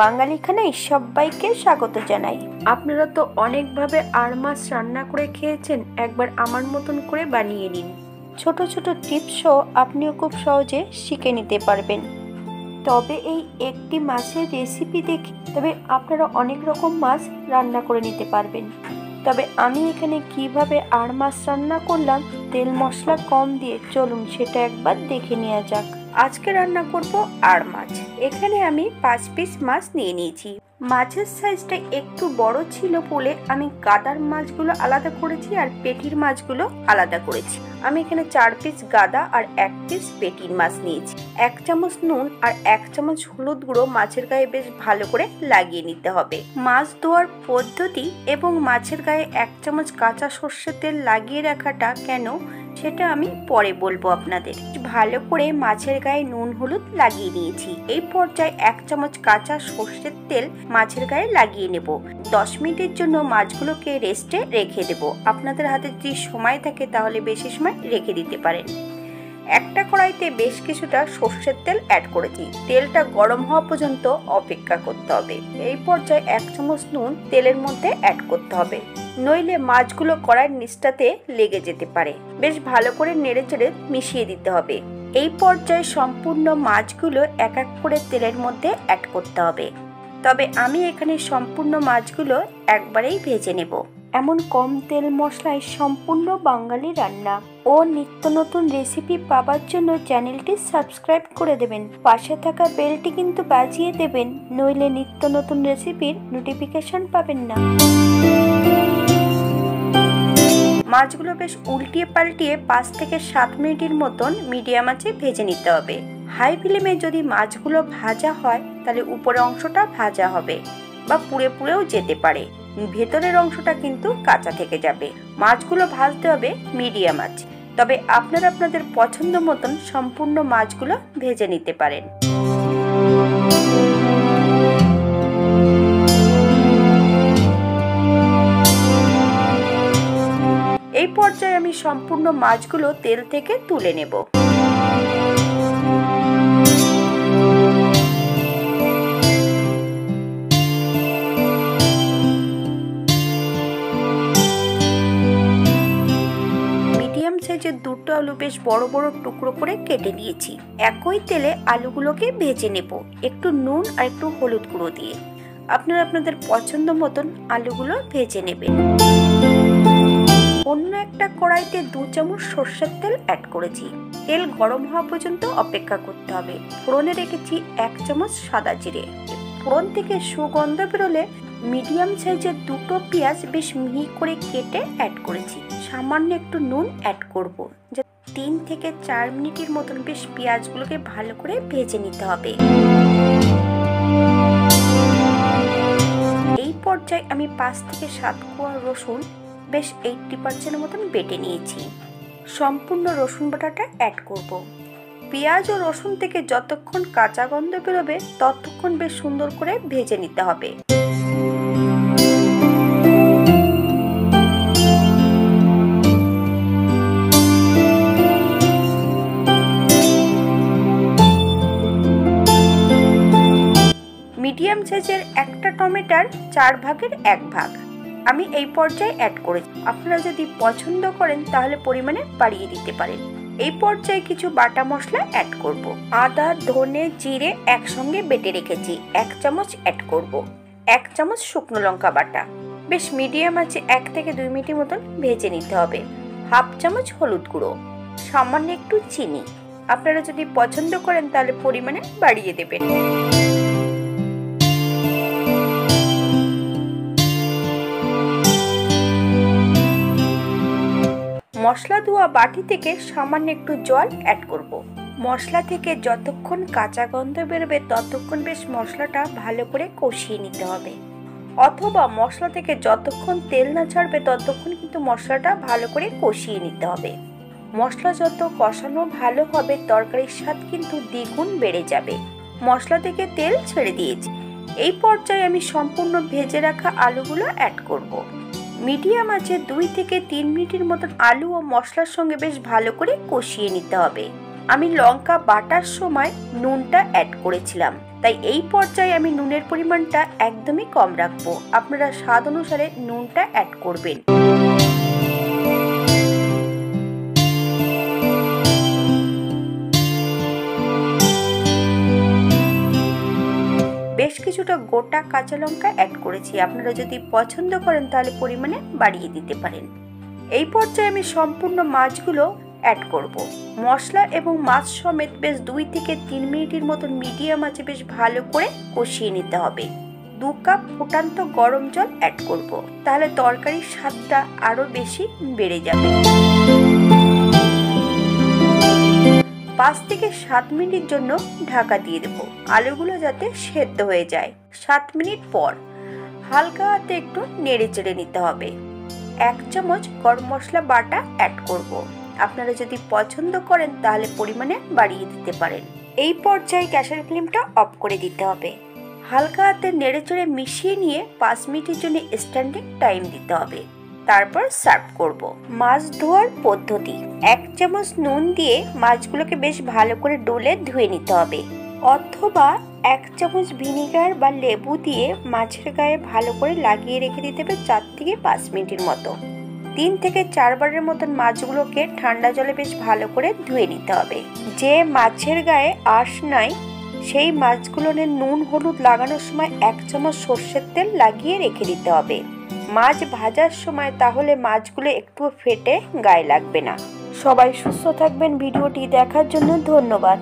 বাঙালি খানায় সবাইকে স্বাগত জানাই। আপনারা তো অনেকভাবে আর মাছ রান্না করে খেয়েছেন, একবার আমার মতন করে বানিয়ে নিন। ছোট ছোট টিপসও আপনিও খুব সহজে শিখে নিতে পারবেন। তবে এই একটি মাছের রেসিপি দেখে আপনারা অনেক রকম মাছ রান্না করে নিতে পারবেন। তবে আমি এখানে কিভাবে আর মাছ রান্না করলাম তেল মশলা কম দিয়ে, চলুন সেটা একবার দেখে নেওয়া যাক। আজকে রান্না করব আর মাছ। এখানে আমি 5 পিস মাছ নিয়ে নিয়েছি। মাছের সাইজটা একটু বড় ছিল বলে আমি গাদার মাছগুলো আলাদা করেছি আর পেটির মাছগুলো আলাদা করেছি। আমি এখানে 4 পিস গাদা আর 1 পিস পেটির মাছ নিয়েছি। 1 চামচ নুন আর 1 চামচ হলুদ গুঁড়ো মাছের গায়ে বেশ ভালো করে লাগিয়ে নিতে হবে। মাছ ধোয়ার পদ্ধতি এবং মাছের গায়ে 1 চামচ কাঁচা সর্ষের তেল লাগিয়ে রাখাটা কেন সেটা আমি পরে বলবো আপনাদের। ভালো করে মাছের গায়ে নুন হলুদ লাগিয়ে নিয়েছি। এই পর্যায়ে 1 চামচ কাঁচা সর্ষের তেল মাছের গায়ে লাগিয়ে নেব। 10 মিনিটের জন্য মাছগুলোকে রেস্টে রেখে দেব। আপনাদের হাতে যদি সময় থাকে তাহলে বেশি সময় রেখে দিতে পারেন। একটা কড়াইতে বেশ কিছুটা সর্ষের তেল অ্যাড করেছি। তেলটা গরম হওয়া পর্যন্ত অপেক্ষা করতে হবে। এই পর্যায়ে 1 চামচ নুন তেলের মধ্যে অ্যাড করতে হবে, নইলে মাছগুলো কড়াইয়ের নিচটাতে লেগে যেতে পারে। বেশ ভালো করে নেড়েচেড়ে মিশিয়ে দিতে হবে। এই পর্যায়ে সম্পূর্ণ মাছগুলো এক এক করে তেলের মধ্যে অ্যাড করতে হবে। তবে আমি এখানে সম্পূর্ণ মাছগুলো একবারেই ভেজে নেব। এমন কম তেল মশলায় সম্পূর্ণ বাঙালি রান্না ও নিত্য নতুন রেসিপি পাওয়ার জন্য চ্যানেলটি সাবস্ক্রাইব করে দেবেন। পাশে থাকা বেলটি কিন্তু বাজিয়ে দেবেন, নইলে নিত্য নতুন রেসিপির নোটিফিকেশন পাবেন না। মাছগুলো বেশ উল্টিয়ে পাল্টিয়ে 5 থেকে 7 মিনিটের মতন মিডিয়াম আঁচে ভেজে নিতে হবে। হাই ফ্লেমে যদি মাছগুলো ভাজা হয় তাহলে উপরের অংশটা ভাজা হবে বা পুড়েও যেতে পারে, ভেতরের অংশটা কিন্তু কাঁচা থেকে যাবে। মাছগুলো ভাজতে হবে মিডিয়াম আঁচে। তবে আপনারা আপনাদের পছন্দ মতন সম্পূর্ণ মাছগুলো ভেজে নিতে পারেন। এই পর্যায়ে আমি সম্পূর্ণ মাছগুলো তেল থেকে তুলে নেব। মিডিয়াম সাইজের 2টো আলু বেশ বড় বড় টুকরো করে কেটে নিয়েছি। একই তেলে আলুগুলোকে ভেজে নেব, একটু নুন আর একটু হলুদ গুঁড়ো দিয়ে। আপনারা আপনাদের পছন্দ মতন আলুগুলো ভেজে নেবেন। অন্য একটা কড়াইতে 2 চামচ সর্ষের তেল অ্যাড করেছি। তেল গরম হওয়া পর্যন্ত অপেক্ষা করতে হবে। ফোড়নে রেখেছি 1 চামচ সাদা জিরে। ফোড়ন থেকে সুগন্ধ বেরোলে মিডিয়াম সাইজের 2টো পেঁয়াজ বেশ মিহি করে কেটে অ্যাড করেছি। সামান্য একটু নুন অ্যাড করব। 3 থেকে 4 মিনিটের মতন বেশ পেঁয়াজগুলোকে ভালো করে ভেজে নিতে হবে। এই পর্যায়ে আমি 5 থেকে 7 কোয়া রসুন বেশ 80% মতন বেটে নিয়েছি। সম্পূর্ণ রসুন বাটাটা অ্যাড করব। পেঁয়াজ ও রসুন থেকে যতক্ষণ কাঁচা গন্ধ বেরোবে ততক্ষণ বেশ সুন্দর করে ভেজে নিতে হবে। মিডিয়াম সাইজের একটা টমেটোর 4 ভাগের 1 ভাগ আমি এই পর্যায়ে অ্যাড করেছি। আপনারা যদি পছন্দ করেন তাহলে পরিমাণে বাড়িয়ে দিতে পারেন। এই পর্যায়ে কিছু বাটা মশলা অ্যাড করব। আদা, ধনে, জিরে একসঙ্গে বেটে রেখেছি 1 চামচ অ্যাড করব। 1 চামচ শুকনো লঙ্কা বাটা বেশ মিডিয়াম আছে 1 থেকে 2 মিনিটের মতন ভেজে নিতে হবে। 1/2 চামচ হলুদ গুঁড়ো, সামান্য একটু চিনি। আপনারা যদি পছন্দ করেন তাহলে পরিমাণে বাড়িয়ে দেবেন। মশলা ধোয়া বাটি থেকে সামান্য একটু জল অ্যাড করব। মশলা থেকে যতক্ষণ কাঁচা গন্ধ বেরোবে ততক্ষণ বেশ মশলাটা ভালো করে কষিয়ে নিতে হবে, অথবা মশলা থেকে যতক্ষণ তেল না ছাড়বে ততক্ষণ কিন্তু মশলাটা ভালো করে কষিয়ে নিতে হবে। মশলা যত কষানো ভালো হবে তরকারির স্বাদ কিন্তু দ্বিগুণ বেড়ে যাবে। মশলা থেকে তেল ছেড়ে দিয়েছি। এই পর্যায়ে আমি সম্পূর্ণ ভেজে রাখা আলুগুলো অ্যাড করব। মিডিয়াম আঁচে 2 থেকে 3 মিনিটের মতন আলু ও মশলার সঙ্গে বেশ ভালো করে কষিয়ে নিতে হবে। আমি লঙ্কা বাটার সময় নুনটা অ্যাড করেছিলাম, তাই এই পর্যায়ে আমি নুনের পরিমাণটা একদমই কম রাখবো। আপনারা স্বাদ অনুসারে নুনটা অ্যাড করবেন। বেশ কিছুটা গোটা কাঁচা লঙ্কা অ্যাড করেছি। আপনারা যদি পছন্দ করেন তাহলে পরিমাণে বাড়িয়ে দিতে পারেন। এই পর্যায়ে আমি সম্পূর্ণ মাছগুলো অ্যাড করব। মশলা এবং মাছ সমেত বেশ 2 থেকে 3 মিনিটের মতন মিডিয়াম আঁচে বেশ ভালো করে কষিয়ে নিতে হবে। 2 কাপ ফুটান্ত গরম জল অ্যাড করব, তাহলে তরকারির স্বাদটা আরো বেশি বেড়ে যাবে। 5 থেকে 7 মিনিটের জন্য ঢাকা দিয়ে দেব, আলুগুলো যাতে সেদ্ধ হয়ে যায়। 7 মিনিট পর হালকা হাতে একটু নেড়ে চেড়ে নিতে হবে। 1 চামচ গরম মশলা বাটা অ্যাড করব। আপনারা যদি পছন্দ করেন তাহলে পরিমাণে বাড়িয়ে দিতে পারেন। এই পর্যায়ে গ্যাসের ফ্লেমটা অফ করে দিতে হবে। হালকা হাতে নেড়ে চেড়ে মিশিয়ে নিয়ে 5 মিনিটের জন্য স্ট্যান্ডিং টাইম দিতে হবে। তারপর সার্ভ করব। মাছ ধোয়ার পদ্ধতি: 1 চামচ নুন দিয়ে মাছগুলোকে বেশ ভালো করে ডলে ধুয়ে নিতে হবে, অথবা 1 চামচ ভিনেগার বা লেবু দিয়ে মাছের গায়ে ভালো করে লাগিয়ে রেখে দিতে হবে 4 থেকে 5 মিনিটের মতো। 3 থেকে 4 বারের মতন মাছগুলোকে ঠান্ডা জলে বেশ ভালো করে ধুয়ে নিতে হবে। যে মাছের গায়ে আঁশ নাই সেই মাছগুলো নুন হলুদ লাগানোর সময় 1 চামচ সর্ষের তেল লাগিয়ে রেখে দিতে হবে মাছ ভাজার সময়, তাহলে মাছগুলো একটু ফেটে গায়ে লাগবে না। সবাই সুস্থ থাকবেন। ভিডিওটি দেখার জন্য ধন্যবাদ।